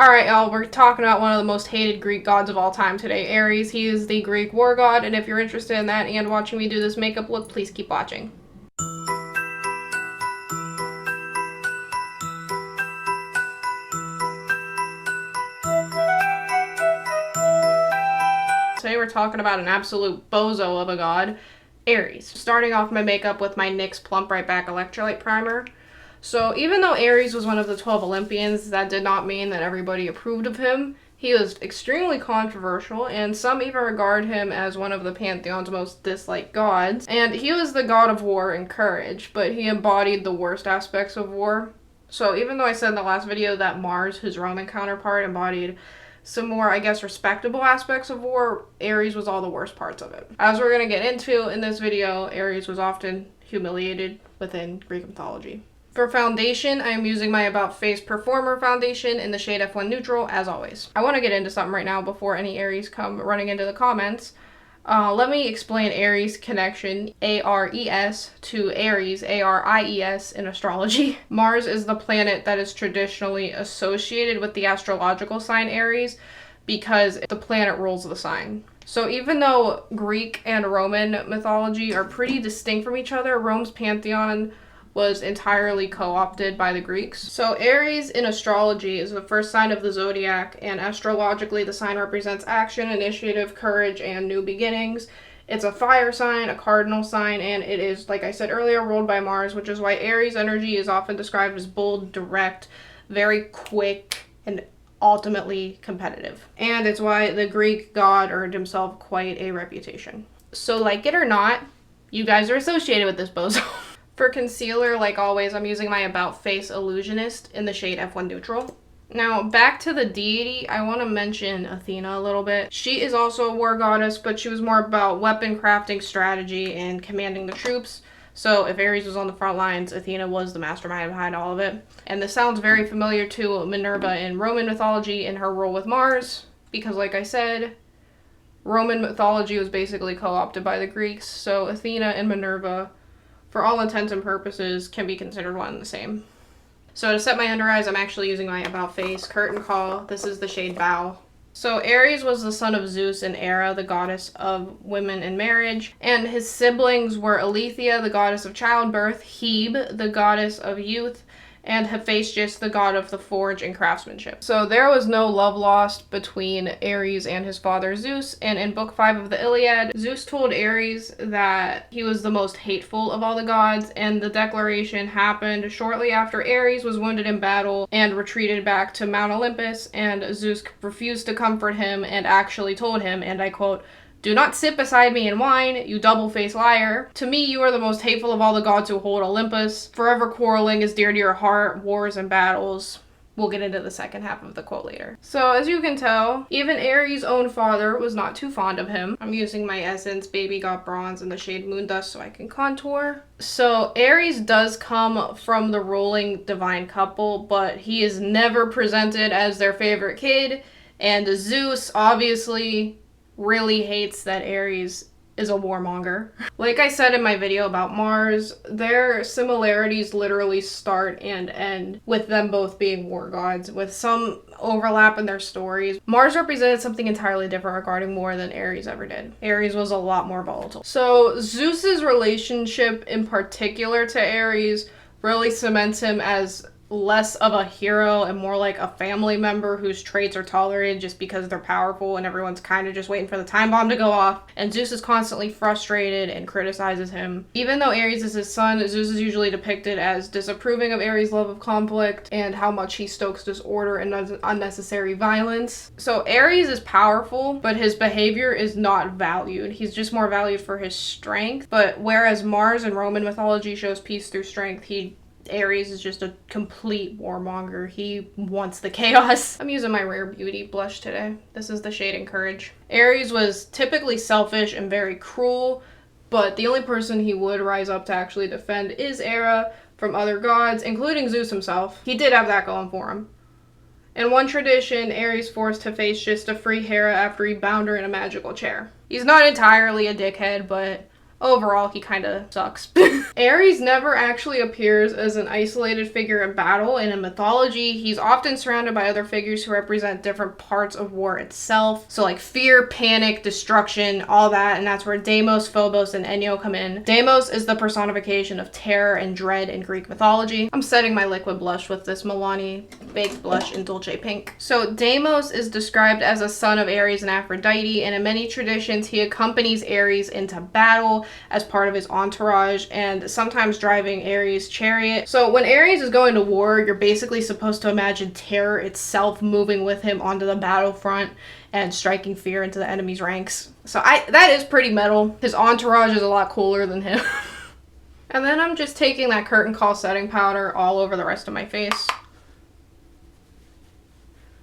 Alright, y'all, we're talking about one of the most hated Greek gods of all time today, Ares. He is the Greek war god, and if you're interested in that and watching me do this makeup look, please keep watching. Today we're talking about an absolute bozo of a god, Ares. Starting off my makeup with my NYX Plump Right Back Electrolyte Primer. So even though Ares was one of the 12 Olympians, that did not mean that everybody approved of him. He was extremely controversial, and some even regard him as one of the pantheon's most disliked gods. And he was the god of war and courage, but he embodied the worst aspects of war. So even though I said in the last video that Mars, his Roman counterpart, embodied some more, I guess, respectable aspects of war, Ares was all the worst parts of it. As we're going to get into in this video, Ares was often humiliated within Greek mythology. For foundation, I am using my About Face Performer foundation in the shade F1 Neutral, as always. I want to get into something right now before any Aries come running into the comments. Let me explain Aries' connection, A-R-E-S, to Aries, A-R-I-E-S, in astrology. Mars is the planet that is traditionally associated with the astrological sign Aries because the planet rules the sign. So even though Greek and Roman mythology are pretty distinct from each other, Rome's pantheon was entirely co-opted by the Greeks. So Aries in astrology is the first sign of the zodiac, and astrologically the sign represents action, initiative, courage, and new beginnings. It's a fire sign, a cardinal sign, and it is, like I said earlier, ruled by Mars, which is why Aries energy is often described as bold, direct, very quick, and ultimately competitive. And it's why the Greek god earned himself quite a reputation. So like it or not, you guys are associated with this bozo. For concealer, like always, I'm using my About Face Illusionist in the shade F1 Neutral. Now, back to the deity, I want to mention Athena a little bit. She is also a war goddess, but she was more about weapon crafting, strategy, and commanding the troops. So if Ares was on the front lines, Athena was the mastermind behind all of it. And this sounds very familiar to Minerva in Roman mythology in her role with Mars, because like I said, Roman mythology was basically co-opted by the Greeks, so Athena and Minerva, for all intents and purposes, can be considered one and the same. So to set my under eyes, I'm actually using my About Face Curtain Call. This is the shade Bow. So Ares was the son of Zeus and Hera, the goddess of women and marriage, and his siblings were Aletheia, the goddess of childbirth, Hebe, the goddess of youth, and Hephasteus, the god of the forge and craftsmanship. So there was no love lost between Ares and his father Zeus, and in book 5 of the Iliad, Zeus told Ares that he was the most hateful of all the gods, and the declaration happened shortly after Ares was wounded in battle and retreated back to Mount Olympus, and Zeus refused to comfort him and actually told him, and I quote, "Do not sit beside me and whine, you double-faced liar. To me, you are the most hateful of all the gods who hold Olympus. Forever quarreling is dear to your heart, wars and battles." We'll get into the second half of the quote later. So as you can tell, even Ares' own father was not too fond of him. I'm using my Essence Baby Got Bronze in the shade Moondust so I can contour. So Ares does come from the ruling divine couple, but he is never presented as their favorite kid, and Zeus obviously really hates that Ares is a warmonger. Like I said in my video about Mars, their similarities literally start and end with them both being war gods, with some overlap in their stories. Mars represented something entirely different regarding war than Ares ever did. Ares was a lot more volatile. So Zeus's relationship in particular to Ares really cements him as less of a hero and more like a family member whose traits are tolerated just because they're powerful and everyone's kind of just waiting for the time bomb to go off. And Zeus is constantly frustrated and criticizes him. Even though Ares is his son, Zeus is usually depicted as disapproving of Ares' love of conflict and how much he stokes disorder and unnecessary violence. So Ares is powerful, but his behavior is not valued. He's just more valued for his strength. But whereas Mars in Roman mythology shows peace through strength, Ares is just a complete warmonger. He wants the chaos. I'm using my Rare Beauty blush today. This is the shade Encourage. Ares was typically selfish and very cruel, but the only person he would rise up to actually defend is Hera from other gods, including Zeus himself. He did have that going for him. In one tradition, Ares forced Hephasteus to free Hera after he bound her in a magical chair. He's not entirely a dickhead, but overall he kind of sucks. Aries never actually appears as an isolated figure in battle, and in mythology he's often surrounded by other figures who represent different parts of war itself. So like fear, panic, destruction, all that, and that's where Deimos, Phobos, and Enyo come in. Deimos is the personification of terror and dread in Greek mythology. I'm setting my liquid blush with this Milani baked blush in Dolce Pink. So Deimos is described as a son of Aries and Aphrodite, and in many traditions he accompanies Aries into battle as part of his entourage, and sometimes driving Aries' chariot. So when Aries is going to war, you're basically supposed to imagine terror itself moving with him onto the battlefront and striking fear into the enemy's ranks. So that is pretty metal. His entourage is a lot cooler than him. And then I'm just taking that curtain call setting powder all over the rest of my face.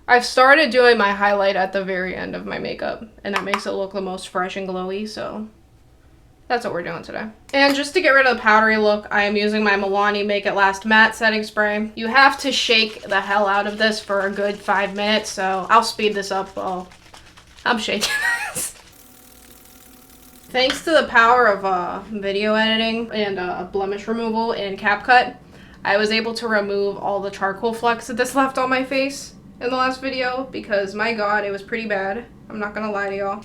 I've started doing my highlight at the very end of my makeup, and that makes it look the most fresh and glowy, so that's what we're doing today. And just to get rid of the powdery look, I am using my Milani Make It Last Matte Setting Spray. You have to shake the hell out of this for a good 5 minutes, so I'll speed this up while I'm shaking this. Thanks to the power of video editing and blemish removal in CapCut, I was able to remove all the charcoal flecks that this left on my face in the last video, because my god, it was pretty bad. I'm not gonna lie to y'all.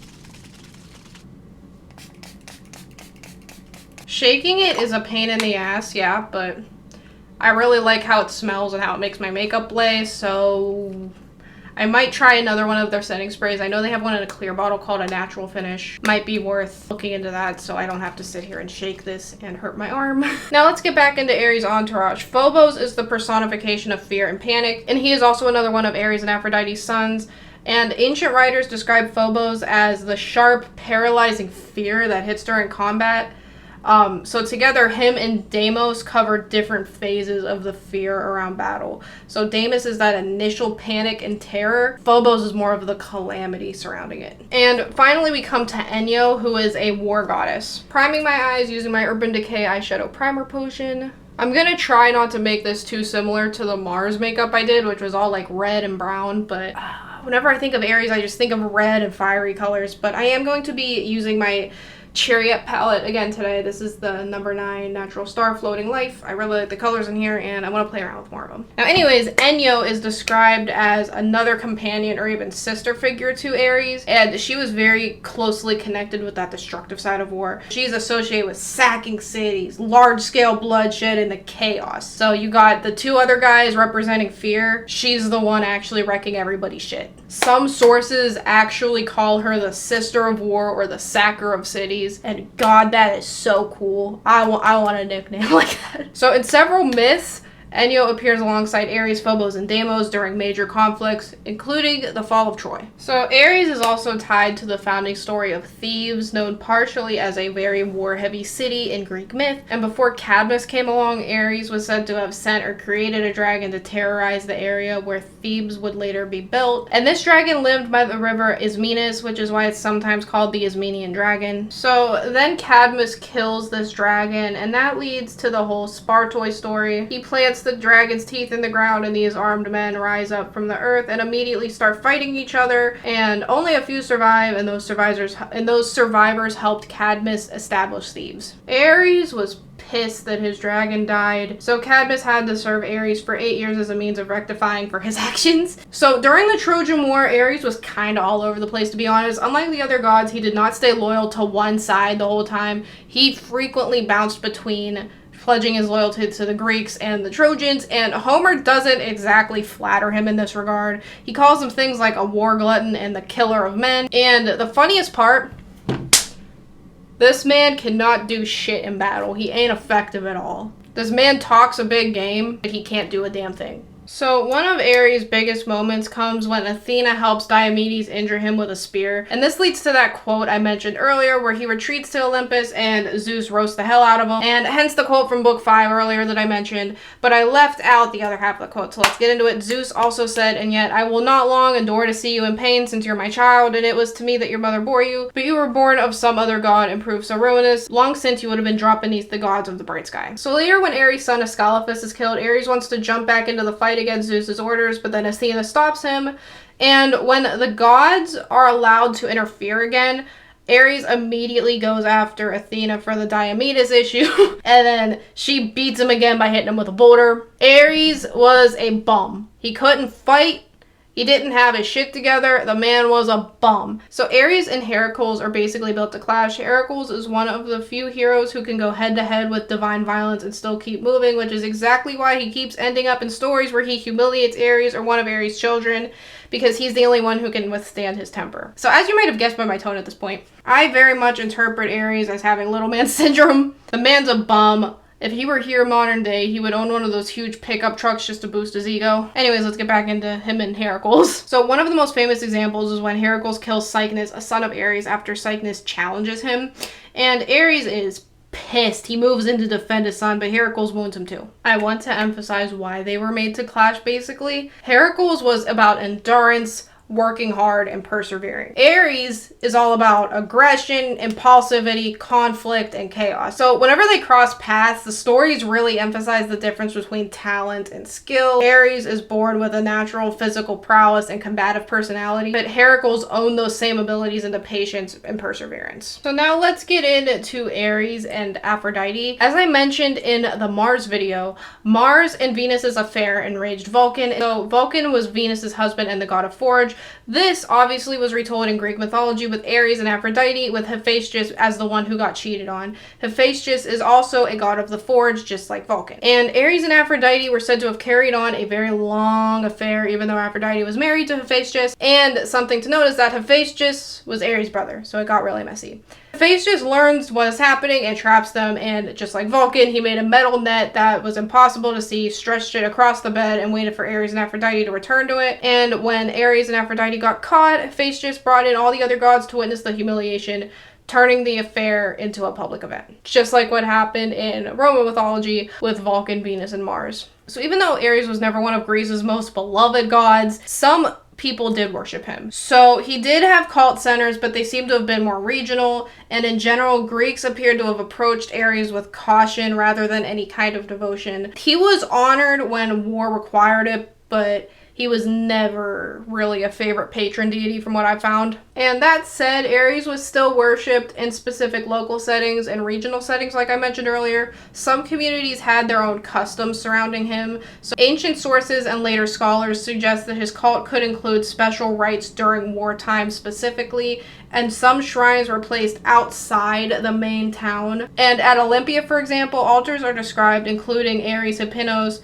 Shaking it is a pain in the ass, yeah, but I really like how it smells and how it makes my makeup blaze, so I might try another one of their setting sprays. I know they have one in a clear bottle called a Natural Finish. Might be worth looking into that so I don't have to sit here and shake this and hurt my arm. Now let's get back into Aries' entourage. Phobos is the personification of fear and panic, and he is also another one of Aries and Aphrodite's sons. And ancient writers describe Phobos as the sharp, paralyzing fear that hits during combat. So together, him and Deimos cover different phases of the fear around battle. So Deimos is that initial panic and terror. Phobos is more of the calamity surrounding it. And finally, we come to Enyo, who is a war goddess. Priming my eyes using my Urban Decay eyeshadow primer potion. I'm gonna try not to make this too similar to the Mars makeup I did, which was all like red and brown, but whenever I think of Aries, I just think of red and fiery colors. But I am going to be using my Chariot palette again today. This is the number 9 Natural Star Floating Life. I really like the colors in here, and I want to play around with more of them. Now anyways, Enyo is described as another companion or even sister figure to Aries, and she was very closely connected with that destructive side of war. She's associated with sacking cities, large-scale bloodshed, and the chaos. So you got the two other guys representing fear. She's the one actually wrecking everybody's shit. Some sources actually call her the sister of war or the sacker of cities. And god, that is so cool. I want a nickname like that. So in several myths, Enyo appears alongside Aries, Phobos, and Deimos during major conflicts, including the fall of Troy. So Aries is also tied to the founding story of Thebes, known partially as a very war-heavy city in Greek myth. And before Cadmus came along, Aries was said to have sent or created a dragon to terrorize the area where Thebes would later be built. And this dragon lived by the river Ismenus, which is why it's sometimes called the Ismenian dragon. So then Cadmus kills this dragon, and that leads to the whole Spartoi story. He plants the dragon's teeth in the ground, and these armed men rise up from the earth and immediately start fighting each other, and only a few survive, and those survivors helped Cadmus establish Thebes. Aries was pissed that his dragon died, so Cadmus had to serve Aries for 8 years as a means of rectifying for his actions. So during the Trojan War, Aries was kind of all over the place, to be honest. Unlike the other gods, he did not stay loyal to one side the whole time. He frequently bounced between pledging his loyalty to the Greeks and the Trojans, and Homer doesn't exactly flatter him in this regard. He calls him things like a war glutton and the killer of men. And the funniest part, this man cannot do shit in battle. He ain't effective at all. This man talks a big game, but he can't do a damn thing. So one of Ares' biggest moments comes when Athena helps Diomedes injure him with a spear. And this leads to that quote I mentioned earlier where he retreats to Olympus and Zeus roasts the hell out of him. And hence the quote from book 5 earlier that I mentioned. But I left out the other half of the quote, so let's get into it. Zeus also said, "And yet I will not long endure to see you in pain, since you're my child, and it was to me that your mother bore you. But you were born of some other god and proved so ruinous. Long since you would have been dropped beneath the gods of the bright sky." So later when Ares' son Asclepius is killed, Ares wants to jump back into the fight against Zeus's orders, but then Athena stops him. And when the gods are allowed to interfere again, Aries immediately goes after Athena for the Diomedes issue, and then she beats him again by hitting him with a boulder. Aries was a bum. He couldn't fight. He didn't have his shit together. The man was a bum. So Aries and Heracles are basically built to clash. Heracles is one of the few heroes who can go head to head with divine violence and still keep moving, which is exactly why he keeps ending up in stories where he humiliates Aries or one of Aries' children, because he's the only one who can withstand his temper. So as you might have guessed by my tone at this point, I very much interpret Aries as having little man syndrome. The man's a bum. If he were here modern day, he would own one of those huge pickup trucks just to boost his ego. Anyways, let's get back into him and Heracles. So one of the most famous examples is when Heracles kills Cycnus, a son of Aries, after Cycnus challenges him. And Aries is pissed. He moves in to defend his son, but Heracles wounds him too. I want to emphasize why they were made to clash, basically. Heracles was about endurance, working hard, and persevering. Aries is all about aggression, impulsivity, conflict, and chaos. So whenever they cross paths, the stories really emphasize the difference between talent and skill. Aries is born with a natural physical prowess and combative personality, but Heracles owned those same abilities into patience and perseverance. So now let's get into Aries and Aphrodite. As I mentioned in the Mars video, Mars and Venus's affair enraged Vulcan. So Vulcan was Venus's husband and the god of forge. This obviously was retold in Greek mythology with Aries and Aphrodite, with Hephasteus as the one who got cheated on. Hephasteus is also a god of the forge, just like Vulcan. And Aries and Aphrodite were said to have carried on a very long affair, even though Aphrodite was married to Hephasteus. And something to note is that Hephasteus was Aries' brother, so it got really messy. Hephasteus learns what is happening and traps them, and just like Vulcan, he made a metal net that was impossible to see, stretched it across the bed, and waited for Aries and Aphrodite to return to it. And when Aries and Aphrodite got caught, Hephasteus brought in all the other gods to witness the humiliation, turning the affair into a public event. Just like what happened in Roman mythology with Vulcan, Venus, and Mars. So even though Aries was never one of Greece's most beloved gods, some people did worship him. So he did have cult centers, but they seem to have been more regional, and in general, Greeks appeared to have approached Aries with caution rather than any kind of devotion. He was honored when war required it, but he was never really a favorite patron deity from what I found. And that said, Aries was still worshipped in specific local settings and regional settings, like I mentioned earlier. Some communities had their own customs surrounding him. So ancient sources and later scholars suggest that his cult could include special rites during wartime specifically, and some shrines were placed outside the main town. And at Olympia, for example, altars are described including Aries Hippinos,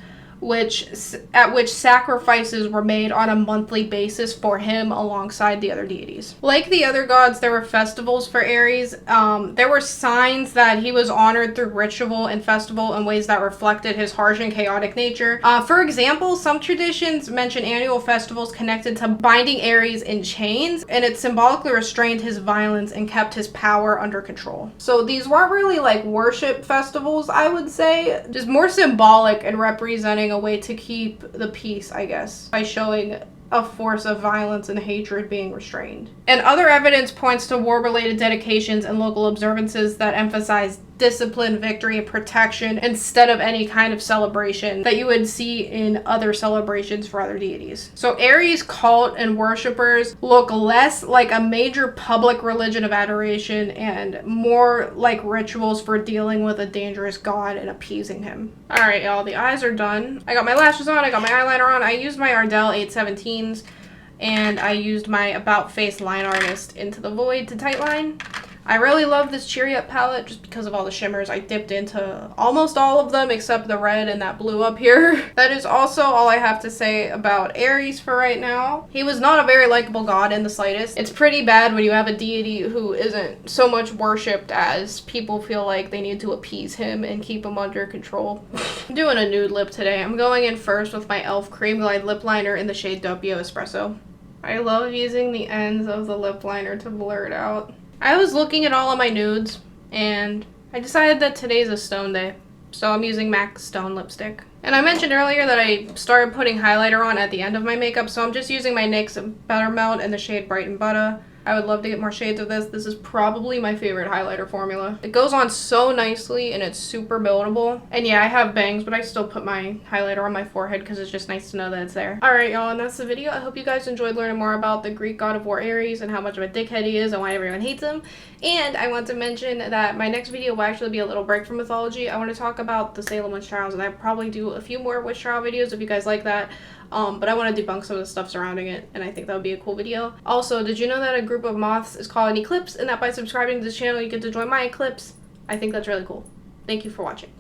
at which sacrifices were made on a monthly basis for him alongside the other deities. Like the other gods, there were festivals for Aries. There were signs that he was honored through ritual and festival in ways that reflected his harsh and chaotic nature. For example, some traditions mention annual festivals connected to binding Aries in chains, and it symbolically restrained his violence and kept his power under control. So these weren't really like worship festivals, I would say, just more symbolic and representing a way to keep the peace, I guess, by showing a force of violence and hatred being restrained. And other evidence points to war-related dedications and local observances that emphasize discipline, victory, and protection instead of any kind of celebration that you would see in other celebrations for other deities. So Aries cult and worshippers look less like a major public religion of adoration and more like rituals for dealing with a dangerous god and appeasing him. Alright, y'all, the eyes are done. I got my lashes on, I got my eyeliner on. I used my Ardell 817s, and I used my About Face Line Artist Into the Void to tightline. I really love this Cheery Up palette just because of all the shimmers. I dipped into almost all of them except the red and that blue up here. That is also all I have to say about Aries for right now. He was not a very likable god in the slightest. It's pretty bad when you have a deity who isn't so much worshipped as people feel like they need to appease him and keep him under control. I'm doing a nude lip today. I'm going in first with my e.l.f. Cream Glide Lip Liner in the shade Doppio Espresso. I love using the ends of the lip liner to blur it out. I was looking at all of my nudes, and I decided that today's a stone day, so I'm using MAC Stone lipstick. And I mentioned earlier that I started putting highlighter on at the end of my makeup, so I'm just using my NYX Buttermelt in the shade Bright and Butta. I would love to get more shades of this. This is probably my favorite highlighter formula. It goes on so nicely and it's super buildable. And yeah, I have bangs, but I still put my highlighter on my forehead because it's just nice to know that it's there. Alright, y'all, and that's the video. I hope you guys enjoyed learning more about the Greek god of war Aries and how much of a dickhead he is and why everyone hates him. And I want to mention that my next video will actually be a little break from mythology. I want to talk about the Salem witch trials, and I'll probably do a few more witch trial videos if you guys like that. But I want to debunk some of the stuff surrounding it, and I think that would be a cool video. Also, did you know that a group of moths is called an eclipse, and that by subscribing to this channel you get to join my eclipse? I think that's really cool. Thank you for watching.